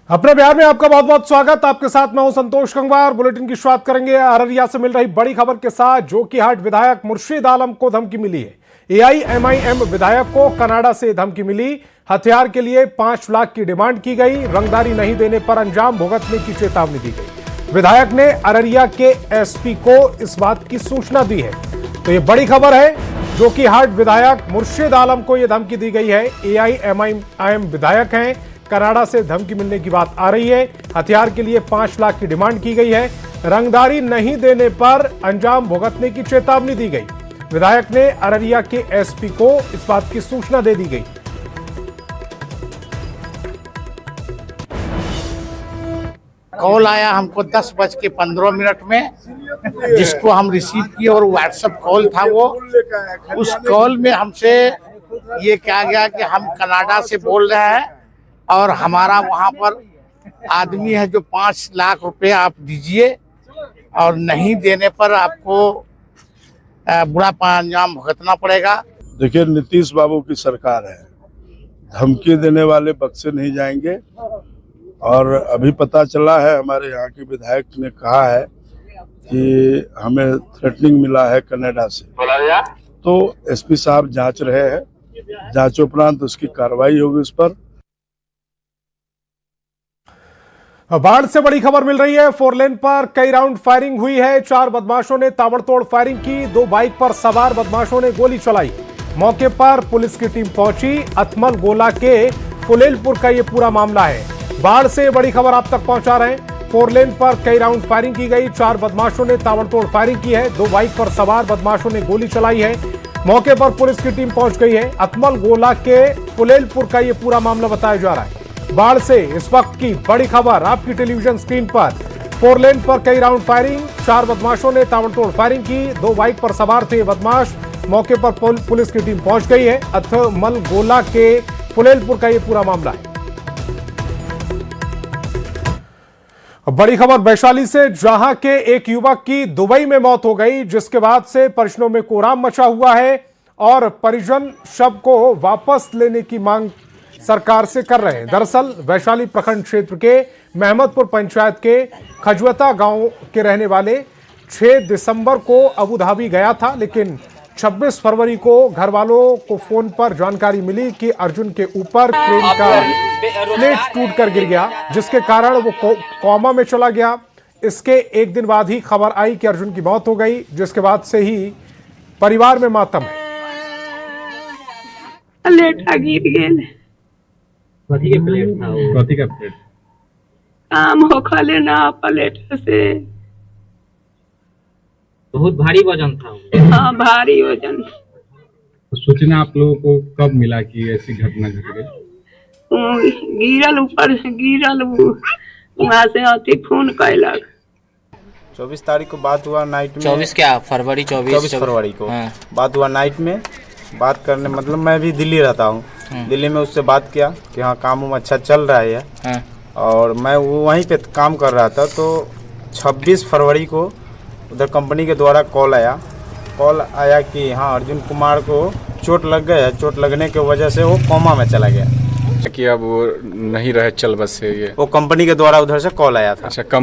अपने बिहार में आपका बहुत बहुत स्वागत। आपके साथ मैं हूं संतोष गंगवार। बुलेटिन की शुरुआत करेंगे अररिया से मिल रही बड़ी खबर के साथ। जोकीहाट विधायक मुर्शीद आलम को धमकी मिली है। एआईएमआईएम विधायक को कनाडा से धमकी मिली। हथियार के लिए 5 लाख की डिमांड की गई। रंगदारी नहीं देने पर अंजाम भुगतने की चेतावनी दी गई। विधायक ने अररिया के एसपी को इस बात की सूचना दी है। तो ये बड़ी खबर है। जोकीहाट विधायक मुर्शीद आलम को यह धमकी दी गई है। एआईएमआईएम विधायक हैं, कनाडा से धमकी मिलने की बात आ रही है। हथियार के लिए 5 लाख की डिमांड की गई है। रंगदारी नहीं देने पर अंजाम भुगतने की चेतावनी दी गई। विधायक ने अररिया के एसपी को इस बात की सूचना दे दी गई। कॉल आया हमको 10:15 में, जिसको हम रिसीव किए और व्हाट्सएप कॉल था वो। उस कॉल में हमसे ये कहा गया कि हम कनाडा से बोल रहे हैं और हमारा वहाँ पर आदमी है जो 5 लाख रुपए आप दीजिए और नहीं देने पर आपको बुरा अंजाम भुगतना पड़ेगा। देखिए, नीतीश बाबू की सरकार है, धमकी देने वाले बक्से नहीं जाएंगे। और अभी पता चला है, हमारे यहाँ के विधायक ने कहा है कि हमें थ्रेटनिंग मिला है कनाडा से। तो एसपी साहब जांच रहे हैं, जांच उपरांत उसकी कार्रवाई होगी उस पर। बाढ़ से बड़ी खबर मिल रही है। 4 लेन पर कई राउंड फायरिंग हुई है। 4 बदमाशों ने ताबड़तोड़ फायरिंग की। 2 बाइक पर सवार बदमाशों ने गोली चलाई। मौके पर पुलिस की टीम पहुंची। अथमल गोला के फुलेलपुर का यह पूरा मामला है। बाढ़ से बड़ी खबर आप तक पहुंचा रहे हैं। 4 लेन पर कई राउंड फायरिंग की गई। 4 बदमाशों ने ताबड़तोड़ फायरिंग की है। 2 बाइक पर सवार बदमाशों ने गोली चलाई है। मौके पर पुलिस की टीम पहुंच गई है। अथमल गोला के फुलेलपुर का यह पूरा मामला बताया जा रहा है। बाढ़ से इस वक्त की बड़ी खबर आपकी टेलीविजन स्क्रीन पर। 4 लेन पर कई राउंड फायरिंग। 4 बदमाशों ने ताबड़तोड़ फायरिंग की। 2 बाइक पर सवार थे बदमाश। मौके पर पुलिस की टीम पहुंच गई है। अथमल गोला के फुलेलपुर का यह पूरा मामला है। बड़ी खबर वैशाली से, जहां के एक युवक की दुबई में मौत हो गई, जिसके बाद से परिजनों में कोहराम मचा हुआ है और परिजन शव को वापस लेने की मांग सरकार से कर रहे हैं। दरअसल वैशाली प्रखंड क्षेत्र के महमदपुर पंचायत के खजवता गांव के रहने वाले 6 दिसंबर को अबू धाबी गया था, लेकिन 26 फरवरी को घर वालों को फोन पर जानकारी मिली कि अर्जुन के ऊपर ट्रेन का प्लेट टूटकर गिर गया, जिसके कारण वो कोमा में चला गया। इसके एक दिन बाद ही खबर आई कि अर्जुन की मौत हो गई, जिसके बाद से ही परिवार में मातम है। प्लेट गिर गेल। कथी के प्लेट था वो? कथी का प्लेट? काम होखले ना प्लेट से। बहुत भारी वजन था वो। हाँ, भारी वजन। तो सूचना आप लोगों को कब मिला कि ऐसी घटना घट गई? गिरल ऊपर गिरल, वहाँ से अति फोन कैलक। 24 तारीख को बात हुआ नाइट में। 24 क्या फरवरी? 24 फरवरी को हाँ। बात हुआ नाइट में। बात करने मतलब मैं भी दिल्ली रहता हूँ। दिल्ली में उससे बात किया कि हाँ काम वाम अच्छा चल रहा है हाँ। और मैं वो वहीं पे काम कर रहा था। तो 26 फरवरी को उधर कंपनी के द्वारा कॉल आया कि हाँ अर्जुन कुमार को चोट लग गया है। चोट लगने की वजह से वो कोमा में चला गया कि अब वो नहीं रहे चल बस से। ये वो कंपनी के द्वारा उधर से कॉल आया था। अच्छा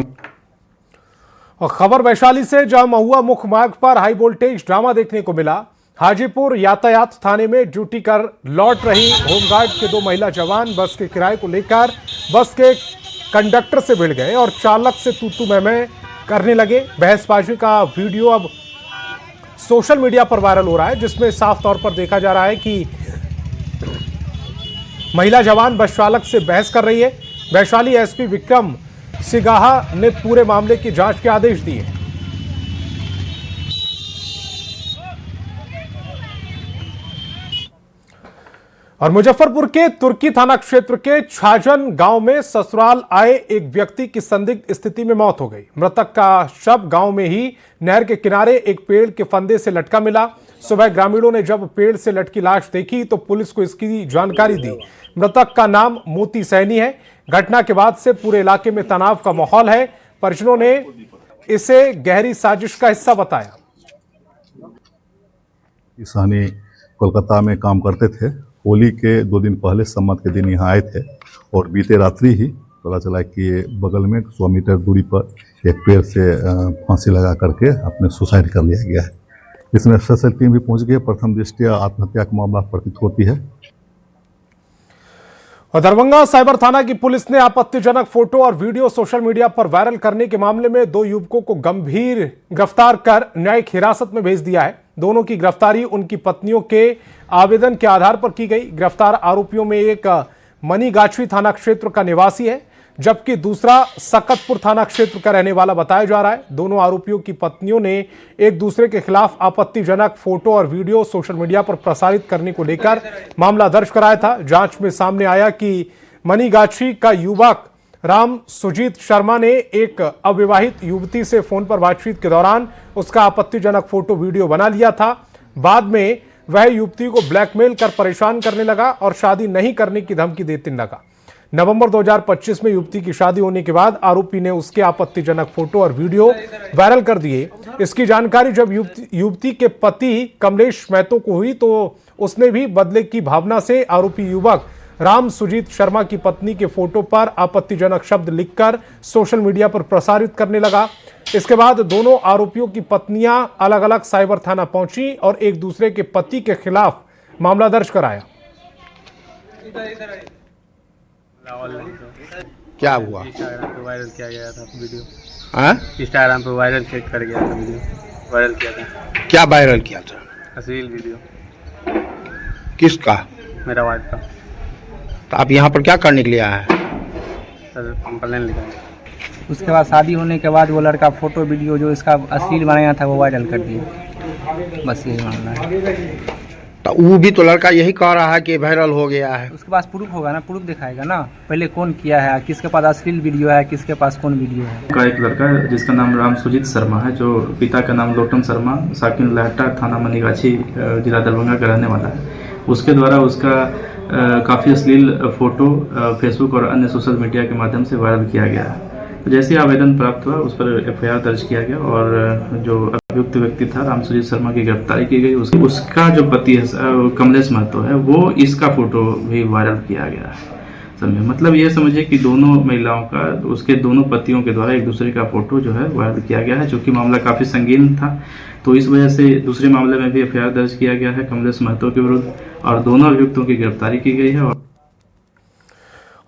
और खबर वैशाली से, जहां महुआ मुख्य मार्ग पर हाई वोल्टेज ड्रामा देखने को मिला। हाजीपुर यातायात थाने में ड्यूटी कर लौट रही होमगार्ड के 2 महिला जवान बस के किराए को लेकर बस के कंडक्टर से भिड़ गए और चालक से तू मैं करने लगे। बहसबाजी का वीडियो अब सोशल मीडिया पर वायरल हो रहा है, जिसमें साफ तौर पर देखा जा रहा है कि महिला जवान बस चालक से बहस कर रही है। वैशाली एसपी विक्रम सिगाहा ने पूरे मामले की जांच के आदेश दिए। और मुजफ्फरपुर के तुर्की थाना क्षेत्र के छाजन गांव में ससुराल आए एक व्यक्ति की संदिग्ध स्थिति में मौत हो गई। मृतक का शव गांव में ही नहर के किनारे एक पेड़ के फंदे से लटका मिला। सुबह ग्रामीणों ने जब पेड़ से लटकी लाश देखी तो पुलिस को इसकी जानकारी दी। मृतक का नाम मोती सैनी है। घटना के बाद से पूरे इलाके में तनाव का माहौल है। परिजनों ने इसे गहरी साजिश का हिस्सा बताया। सहनी कोलकाता में काम करते थे। होली के 2 दिन पहले सम्मत के दिन यहाँ आए थे और बीते रात्रि ही पता चला कि बगल में 100 मीटर दूरी पर एक पेड़ से फांसी लगा करके अपने सुसाइड कर लिया गया है। इसमें स्पेशल टीम भी पहुंच गई। प्रथम दृष्टया आत्महत्या का मामला प्रतीत होती है। और दरभंगा साइबर थाना की पुलिस ने आपत्तिजनक फोटो और वीडियो सोशल मीडिया पर वायरल करने के मामले में 2 युवकों को गंभीर गिरफ्तार कर न्यायिक हिरासत में भेज दिया है। दोनों की गिरफ्तारी उनकी पत्नियों के आवेदन के आधार पर की गई। गिरफ्तार आरोपियों में एक मनीगाछी थाना क्षेत्र का निवासी है, जबकि दूसरा सकतपुर थाना क्षेत्र का रहने वाला बताया जा रहा है। दोनों आरोपियों की पत्नियों ने एक दूसरे के खिलाफ आपत्तिजनक फोटो और वीडियो सोशल मीडिया पर प्रसारित करने को लेकर मामला दर्ज कराया था। जांच में सामने आया कि मनीगाछी का युवक राम सुजीत शर्मा ने एक अविवाहित युवती से फोन पर बातचीत के दौरान उसका आपत्तिजनक फोटो वीडियो बना लिया था। बाद में वह युवती को ब्लैकमेल कर परेशान करने लगा और शादी नहीं करने की धमकी देने लगा। नवंबर 2025 में युवती की शादी होने के बाद आरोपी ने उसके आपत्तिजनक फोटो और वीडियो वायरल कर दिए। इसकी जानकारी जब युवती के पति कमलेश महतो को हुई तो उसने भी बदले की भावना से आरोपी युवक राम सुजीत शर्मा की पत्नी के फोटो पर आपत्तिजनक शब्द लिखकर सोशल मीडिया पर प्रसारित करने लगा। इसके बाद दोनों आरोपियों की पत्नियां अलग अलग साइबर थाना पहुंची और एक दूसरे के पति के खिलाफ मामला दर्ज कराया। क्या हुआ? इंस्टाग्राम पे वायरल किया गया था वीडियो। हाँ? इंस्टाग्राम पे वायरल कर गया था वीडियो, वायरल किया था। क्या वायरल किया था? अश्लील वीडियो। किसका? मेरा वाइफ का। तो आप यहाँ पर क्या करने के लिए आए हैं? सर कंप्लेन लिखा। उसके बाद शादी होने के बाद वो लड़का फोटो वीडियो जो इसका अश्लील बनाया था वो वायरल कर दिया। बस यही मामला है। तो वो भी तो लड़का यही कह रहा है कि वायरल हो गया है। उसके पास प्रूफ होगा ना, प्रूफ दिखाएगा ना पहले कौन किया है, किसके पास अश्लील वीडियो है, किसके पास कौन वीडियो है। का एक लड़का है जिसका नाम राम सुजीत शर्मा है, जो पिता का नाम लोटन शर्मा, साकिन लहटा, थाना मनीगाछी, जिला दरभंगा का रहने वाला है। उसके द्वारा उसका काफ़ी अश्लील फोटो फेसबुक और अन्य सोशल मीडिया के माध्यम से वायरल किया गया है। तो जैसे ही आवेदन प्राप्त हुआ उस पर FIR दर्ज किया गया और जो अभियुक्त व्यक्ति था राम सुजीत शर्मा की गिरफ्तारी की गई। उसका जो पति है कमलेश महतो है, वो इसका फोटो भी वायरल किया गया है। समझे, मतलब ये समझिए कि दोनों महिलाओं का, उसके दोनों पतियों के द्वारा एक दूसरे का फोटो जो है वायरल किया गया है, जो कि मामला काफ़ी संगीन था। तो इस वजह से दूसरे मामले में भी FIR दर्ज किया गया है कमलेश महतो के विरुद्ध और दोनों अभियुक्तों की गिरफ्तारी की गई है।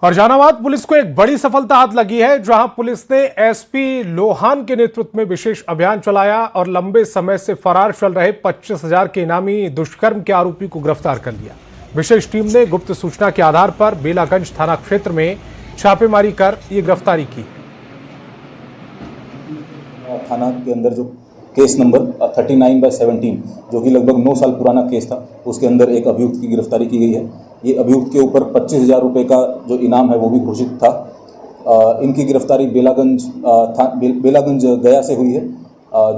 और जहानाबाद पुलिस को एक बड़ी सफलता हाथ लगी है, जहां पुलिस ने SP लोहान के नेतृत्व में विशेष अभियान चलाया और लंबे समय से फरार चल रहे 25,000 के इनामी दुष्कर्म के आरोपी को गिरफ्तार कर लिया। विशेष टीम ने गुप्त सूचना के आधार पर बेलागंज थाना क्षेत्र में छापेमारी कर ये गिरफ्तारी की। थाना के अंदर जो केस नंबर 39/17 जो कि लगभग 9 साल पुराना केस था, उसके अंदर एक अभियुक्त की गिरफ्तारी की गई है। ये अभियुक्त के ऊपर 25,000 रुपये का जो इनाम है वो भी घोषित था। इनकी गिरफ्तारी बेलागंज गया से हुई है।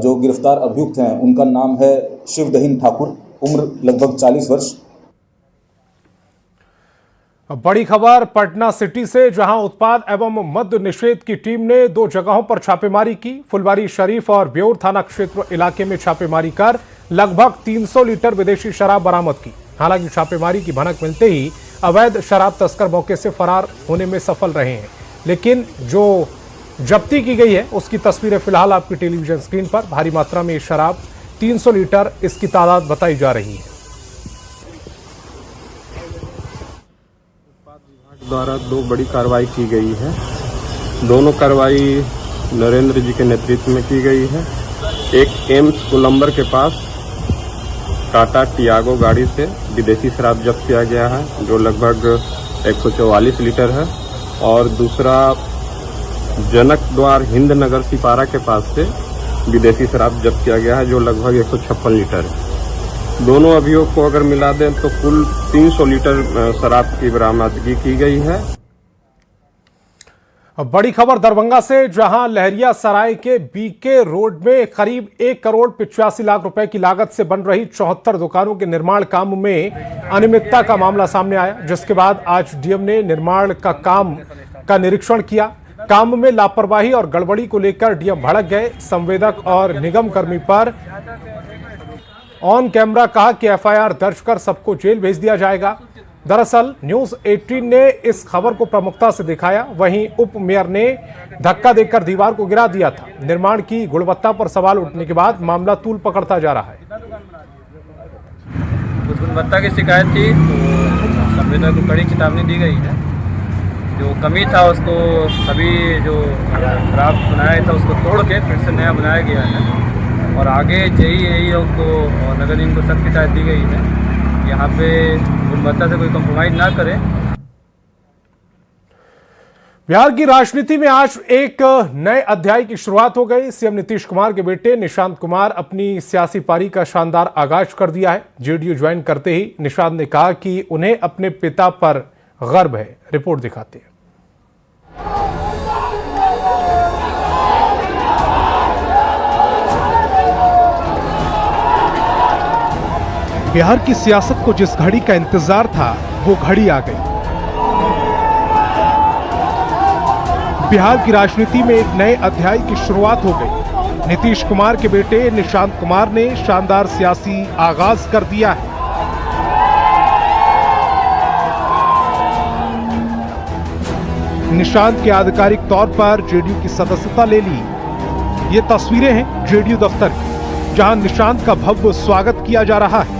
जो गिरफ्तार अभियुक्त हैं उनका नाम है शिवदहीन ठाकुर, उम्र लगभग 40 वर्ष। बड़ी खबर पटना सिटी से, जहां उत्पाद एवं मद्य निषेध की टीम ने 2 जगहों पर छापेमारी की। फुलवारी शरीफ और ब्योर थाना क्षेत्र इलाके में छापेमारी कर लगभग 300 लीटर विदेशी शराब बरामद की। हालांकि छापेमारी की भनक मिलते ही अवैध शराब तस्कर मौके से फरार होने में सफल रहे हैं, लेकिन जो जब्ती की गई है उसकी तस्वीरें फिलहाल आपकी टेलीविजन स्क्रीन पर। भारी मात्रा में ये शराब 300 लीटर इसकी तादाद बताई जा रही है। द्वारा 2 बड़ी कार्रवाई की गई है। दोनों कार्रवाई नरेंद्र जी के नेतृत्व में की गई है। एक एम्स कोलंबर के पास टाटा टियागो गाड़ी से विदेशी शराब जब्त किया गया है, जो लगभग 144 लीटर है, और दूसरा जनक द्वार हिंद नगर सिपारा के पास से विदेशी शराब जब्त किया गया है, जो लगभग 156 लीटर है। दोनों अभियोग को अगर मिला दें तो कुल 300 लीटर शराब की बरामदगी की गई है। बड़ी खबर दरभंगा से, जहां लहरिया सराय के BK रोड में करीब 1 करोड़ 85 लाख रुपए की लागत से बन रही 74 दुकानों के निर्माण काम में अनियमितता का मामला सामने आया, जिसके बाद आज DM ने निर्माण का काम का निरीक्षण किया। काम में लापरवाही और गड़बड़ी को लेकर DM भड़क गए। संवेदक और निगम कर्मी पर ऑन कैमरा कहा कि FIR दर्ज कर सबको जेल भेज दिया जाएगा। दरअसल न्यूज 18 ने इस खबर को प्रमुखता से दिखाया। वहीं उप मेयर ने धक्का देकर दीवार को गिरा दिया था। निर्माण की गुणवत्ता पर सवाल उठने के बाद मामला तूल पकड़ता जा रहा है। कुछ गुणवत्ता की शिकायत थी तो संवेदक को कड़ी चेतावनी दी गई है। जो कमी था उसको सभी जो खराब बनाया था उसको तोड़ के फिर से नया बनाया गया है और आगे जेई को और नगर निगम को सख्त हिदायत दी गई है यहाँ पे गुणवत्ता से कोई कॉम्प्रोमाइज ना करें। बिहार की राजनीति में आज एक नए अध्याय की शुरुआत हो गई। सीएम नीतीश कुमार के बेटे निशांत कुमार अपनी सियासी पारी का शानदार आगाज कर दिया है। जेडीयू ज्वाइन करते ही निशांत ने कहा कि उन्हें अपने पिता पर गर्व है। रिपोर्ट दिखाते हैं। बिहार की सियासत को जिस घड़ी का इंतजार था वो घड़ी आ गई। बिहार की राजनीति में एक नए अध्याय की शुरुआत हो गई। नीतीश कुमार के बेटे निशांत कुमार ने शानदार सियासी आगाज कर दिया है। निशांत के आधिकारिक तौर पर जेडीयू की सदस्यता ले ली। ये तस्वीरें हैं जेडीयू दफ्तर की, जहां निशांत का भव्य स्वागत किया जा रहा है।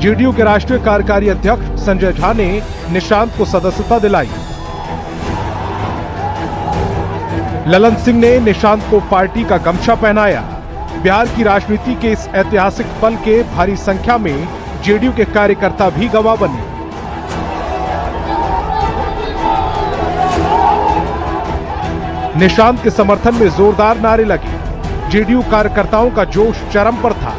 जेडीयू के राष्ट्रीय कार्यकारी अध्यक्ष संजय झा ने निशांत को सदस्यता दिलाई। ललन सिंह ने निशांत को पार्टी का गमछा पहनाया। बिहार की राजनीति के इस ऐतिहासिक पल के भारी संख्या में जेडीयू के कार्यकर्ता भी गवाह बने। निशांत के समर्थन में जोरदार नारे लगे। जेडीयू कार्यकर्ताओं का जोश चरम पर था।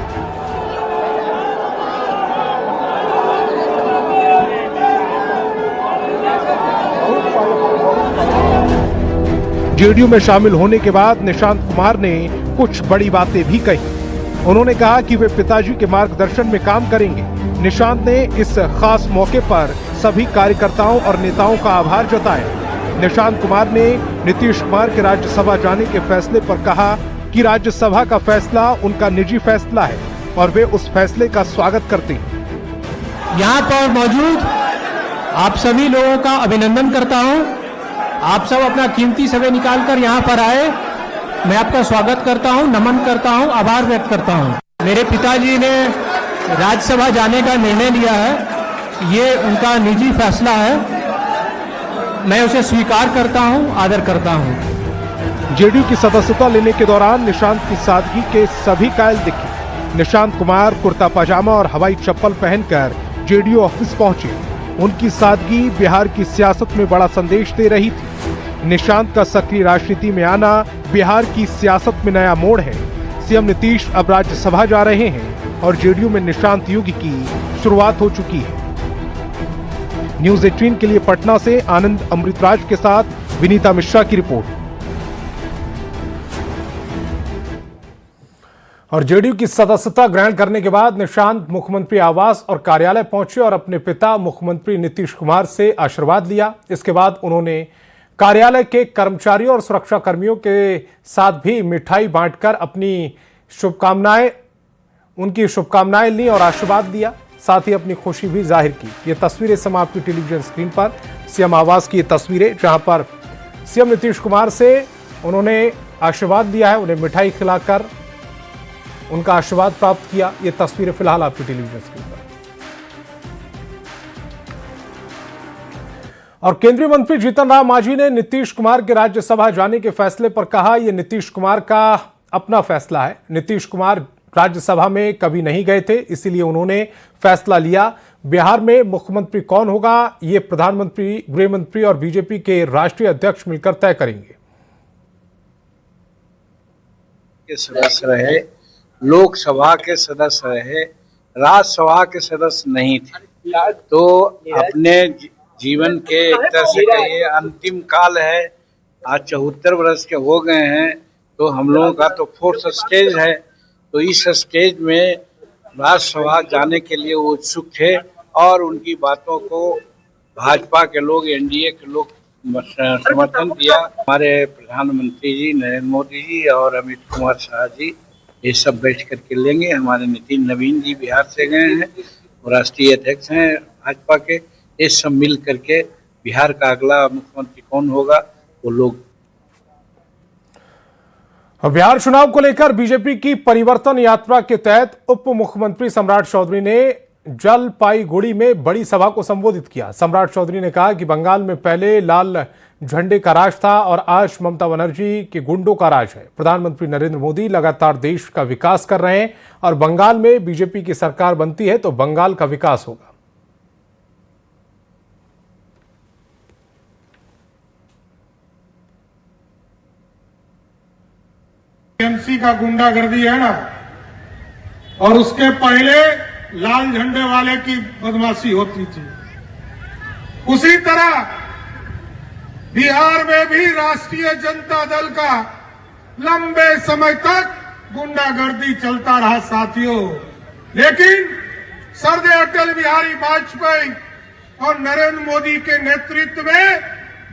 जेडीयू में शामिल होने के बाद निशांत कुमार ने कुछ बड़ी बातें भी कही। उन्होंने कहा कि वे पिताजी के मार्गदर्शन में काम करेंगे। निशांत ने इस खास मौके पर सभी कार्यकर्ताओं और नेताओं का आभार जताया। निशांत कुमार ने नीतीश कुमार के राज्यसभा जाने के फैसले पर कहा कि राज्यसभा का फैसला उनका निजी फैसला है और वे उस फैसले का स्वागत करते हैं। यहाँ पर मौजूद आप सभी लोगों का अभिनंदन करता हूँ। आप सब अपना कीमती समय निकालकर यहाँ पर आए। मैं आपका स्वागत करता हूँ, नमन करता हूँ, आभार व्यक्त करता हूँ। मेरे पिताजी ने राज्यसभा जाने का निर्णय लिया है, ये उनका निजी फैसला है। मैं उसे स्वीकार करता हूँ, आदर करता हूँ। जेडीयू की सदस्यता लेने के दौरान निशांत की सादगी के सभी कायल दिखे। निशांत कुमार कुर्ता पजामा और हवाई चप्पल पहनकर जेडीयू ऑफिस पहुंचे। उनकी सादगी बिहार की सियासत में बड़ा संदेश दे रही थी। निशांत का सक्रिय राजनीति में आना बिहार की सियासत में नया मोड़ है। सीएम नीतीश अब राज्यसभा जा रहे हैं और जेडीयू में निशांत युग की शुरुआत हो चुकी है। न्यूज 18 के लिए पटना से आनंद अमृतराज के साथ विनीता मिश्रा की रिपोर्ट। और जेडीयू की सदस्यता ग्रहण करने के बाद निशांत मुख्यमंत्री आवास और कार्यालय पहुंचे और अपने पिता मुख्यमंत्री नीतीश कुमार से आशीर्वाद लिया। इसके बाद उन्होंने कार्यालय के कर्मचारियों और सुरक्षा कर्मियों के साथ भी मिठाई बांटकर उनकी शुभकामनाएं ली और आशीर्वाद दिया। साथ ही अपनी खुशी भी जाहिर की। ये तस्वीरें समय आपकी टेलीविजन स्क्रीन पर सीएम आवास की तस्वीरें, जहां पर सीएम नीतीश कुमार से उन्होंने आशीर्वाद दिया है, उन्हें मिठाई खिलाकर उनका आशीर्वाद प्राप्त किया। ये तस्वीरें फिलहाल आपकी टेलीविजन स्क्रीन पर। और केंद्रीय मंत्री जीतन राम मांझी ने नीतीश कुमार के राज्यसभा जाने के फैसले पर कहा, यह नीतीश कुमार का अपना फैसला है। नीतीश कुमार राज्यसभा में कभी नहीं गए थे, इसीलिए उन्होंने फैसला लिया। बिहार में मुख्यमंत्री कौन होगा, ये प्रधानमंत्री, गृह मंत्री और बीजेपी के राष्ट्रीय अध्यक्ष मिलकर तय करेंगे। सदस्य रहे, लोकसभा के सदस्य रहे, राज्यसभा के सदस्य नहीं थे, तो अपने जीवन के एक तरह से कहिए अंतिम काल है। आज 74 वर्ष के हो गए हैं, तो हम लोगों का तो 4th स्टेज है। तो इस स्टेज में राज्यसभा जाने के लिए वो उत्सुक थे और उनकी बातों को भाजपा के लोग, एनडीए के लोग समर्थन दिया। हमारे प्रधानमंत्री जी नरेंद्र मोदी जी और अमित कुमार शाह जी ये सब बैठ करके लेंगे। हमारे नितिन नवीन जी बिहार से गए हैं, वो राष्ट्रीय अध्यक्ष हैं भाजपा के, ये सब मिल करके बिहार का अगला मुख्यमंत्री कौन होगा वो लोग। बिहार चुनाव को लेकर बीजेपी की परिवर्तन यात्रा के तहत उप मुख्यमंत्री सम्राट चौधरी ने जलपाईगुड़ी में बड़ी सभा को संबोधित किया। सम्राट चौधरी ने कहा कि बंगाल में पहले लाल झंडे का राज था और आज ममता बनर्जी के गुंडों का राज है। प्रधानमंत्री नरेंद्र मोदी लगातार देश का विकास कर रहे हैं और बंगाल में बीजेपी की सरकार बनती है तो बंगाल का विकास होगा। टीएमसी का गुंडागर्दी है ना, और उसके पहले लाल झंडे वाले की बदमाशी होती थी। उसी तरह बिहार में भी राष्ट्रीय जनता दल का लंबे समय तक गुंडागर्दी चलता रहा साथियों, लेकिन सरदार अटल बिहारी वाजपेयी और नरेंद्र मोदी के नेतृत्व में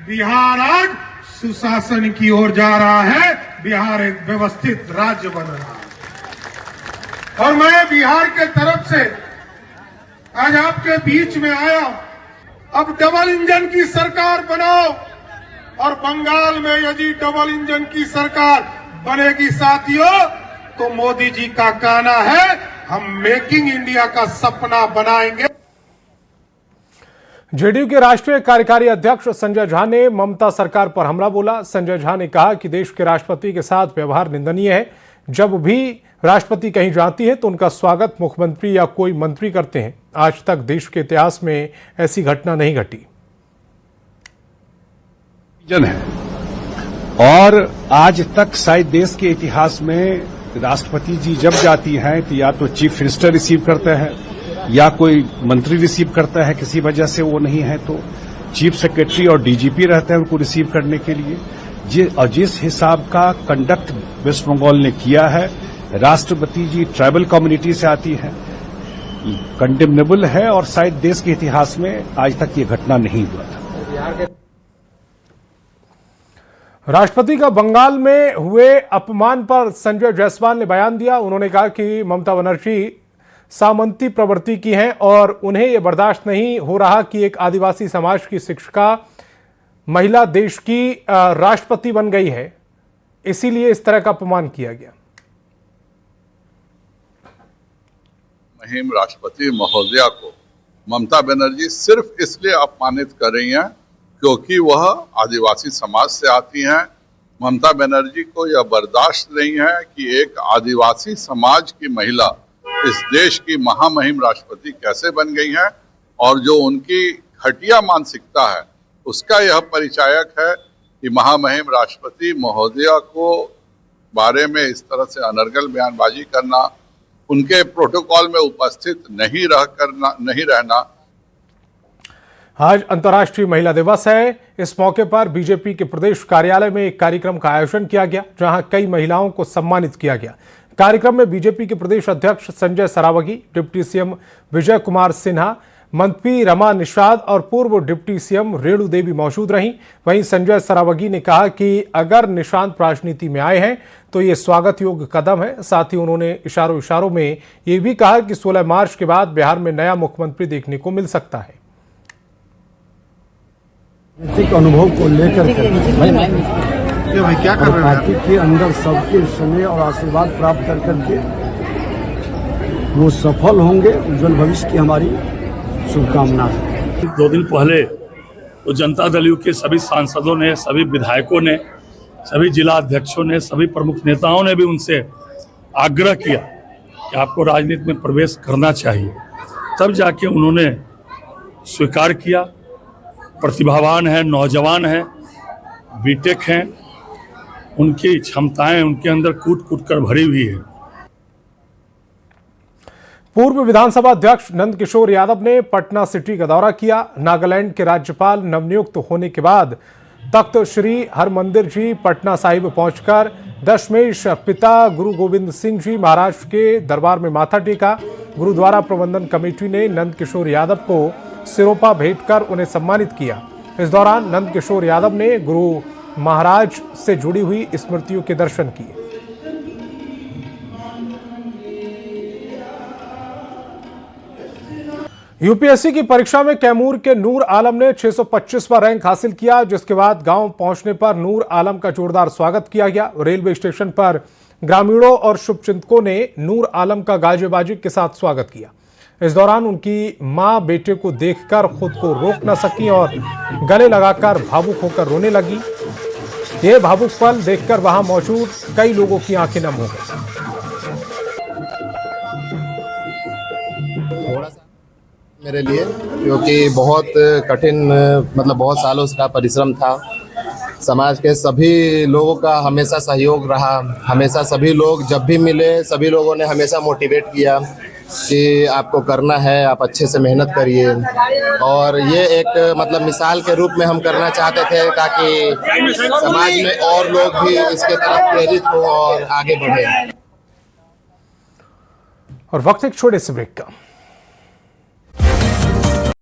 बिहार आज सुशासन की ओर जा रहा है। बिहार एक व्यवस्थित राज्य बन रहा है और मैं बिहार के तरफ से आज आपके बीच में आया। अब डबल इंजन की सरकार बनाओ और बंगाल में यदि डबल इंजन की सरकार बनेगी साथियों तो मोदी जी का कहना है हम मेकिंग इंडिया का सपना बनाएंगे। जेडीयू के राष्ट्रीय कार्यकारी अध्यक्ष संजय झा ने ममता सरकार पर हमला बोला। संजय झा ने कहा कि देश के राष्ट्रपति के साथ व्यवहार निंदनीय है। जब भी राष्ट्रपति कहीं जाती है तो उनका स्वागत मुख्यमंत्री या कोई मंत्री करते हैं। आज तक देश के इतिहास में ऐसी घटना नहीं घटी। है और आज तक शायद देश के इतिहास में राष्ट्रपति जी जब जाती हैं तो या तो चीफ मिनिस्टर रिसीव करते हैं या कोई मंत्री रिसीव करता है, किसी वजह से वो नहीं है तो चीफ सेक्रेटरी और डीजीपी रहते हैं उनको रिसीव करने के लिए। जिस हिसाब का कंडक्ट वेस्ट बंगाल ने किया है, राष्ट्रपति जी ट्राइबल कम्युनिटी से आती है, कंडेमनेबल है और शायद देश के इतिहास में आज तक ये घटना नहीं हुआ था। राष्ट्रपति का बंगाल में हुए अपमान पर संजय जायसवाल ने बयान दिया। उन्होंने कहा कि ममता बनर्जी सामंती प्रवृत्ति की हैं और उन्हें यह बर्दाश्त नहीं हो रहा कि एक आदिवासी समाज की शिक्षिका महिला देश की राष्ट्रपति बन गई है, इसीलिए इस तरह का अपमान किया गया। मुहिम राष्ट्रपति महोदया को ममता बनर्जी सिर्फ इसलिए अपमानित कर रही हैं क्योंकि वह आदिवासी समाज से आती हैं। ममता बनर्जी को यह बर्दाश्त नहीं है कि एक आदिवासी समाज की महिला इस देश की महामहिम राष्ट्रपति कैसे बन गई है और जो उनकी घटिया मानसिकता है उसका यह परिचायक है कि महामहिम राष्ट्रपति महोदया को बारे में इस तरह से अनर्गल बयानबाजी करना, उनके प्रोटोकॉल में उपस्थित नहीं रहना। आज अंतर्राष्ट्रीय महिला दिवस है। इस मौके पर बीजेपी के प्रदेश कार्यालय में एक कार्यक्रम का आयोजन किया गया जहां कई महिलाओं को सम्मानित किया गया। कार्यक्रम में बीजेपी के प्रदेश अध्यक्ष संजय सरावगी, डिप्टी सीएम विजय कुमार सिन्हा, मंत्री रमा निषाद और पूर्व डिप्टी सीएम रेणु देवी मौजूद रहीं। वहीं संजय सरावगी ने कहा कि अगर निशांत राजनीति में आए हैं तो ये स्वागत योग्य कदम है। साथ ही उन्होंने इशारों में ये भी कहा कि 16 मार्च के बाद बिहार में नया मुख्यमंत्री देखने को मिल सकता है। राजनीतिक अनुभव को लेकर क्या कर रहे हैं पार्टी के अंदर सबके स्नेह और आशीर्वाद प्राप्त कर करके वो सफल होंगे। उज्जवल भविष्य की हमारी शुभकामना है। 2 दिन पहले तो जनता दल यू के सभी सांसदों ने, सभी विधायकों ने, सभी जिला अध्यक्षों ने, सभी प्रमुख नेताओं ने भी उनसे आग्रह किया कि आपको राजनीति में प्रवेश करना चाहिए। तब जाके उन्होंने स्वीकार किया। प्रतिभावान है, नौजवान है, बीटेक हैं, उनकी क्षमताएं उनके अंदर कूट कर भरी हुई है। पूर्व विधानसभा अध्यक्ष नंद किशोर यादव ने पटना सिटी का दौरा किया। नागालैंड के राज्यपाल नवनियुक्त होने के बाद तख्त श्री हरमंदिर जी पटना साहिब पहुंचकर दशमेश पिता गुरु गोविंद सिंह जी महाराज के दरबार में माथा टेका। गुरुद्वारा प्रबंधन कमेटी ने नंद किशोर यादव को सिरोपा भेंट कर उन्हें सम्मानित किया। इस दौरान नंद किशोर यादव ने गुरु महाराज से जुड़ी हुई स्मृतियों के दर्शन किए। यूपीएससी की परीक्षा में कैमूर के नूर आलम ने 625वां रैंक हासिल किया, जिसके बाद गांव पहुंचने पर नूर आलम का जोरदार स्वागत किया गया। रेलवे स्टेशन पर ग्रामीणों और शुभचिंतकों ने नूर आलम का गाजे बाजे के साथ स्वागत किया। इस दौरान उनकी मां बेटे को देखकर खुद को रोक न सकी और गले लगाकर भावुक होकर रोने लगी। ये भावुक पल देखकर वहां मौजूद कई लोगों की आंखें नम हो गई। मेरे लिए क्योंकि बहुत कठिन मतलब बहुत सालों का परिश्रम था। समाज के सभी लोगों का हमेशा सहयोग रहा। हमेशा सभी लोग जब भी मिले सभी लोगों ने हमेशा मोटिवेट किया कि आपको करना है, आप अच्छे से मेहनत करिए। और ये एक मतलब मिसाल के रूप में हम करना चाहते थे ताकि समाज में और लोग भी इसके तरफ प्रेरित हो और आगे बढ़े। और वक्त एक छोटे से ब्रेक का।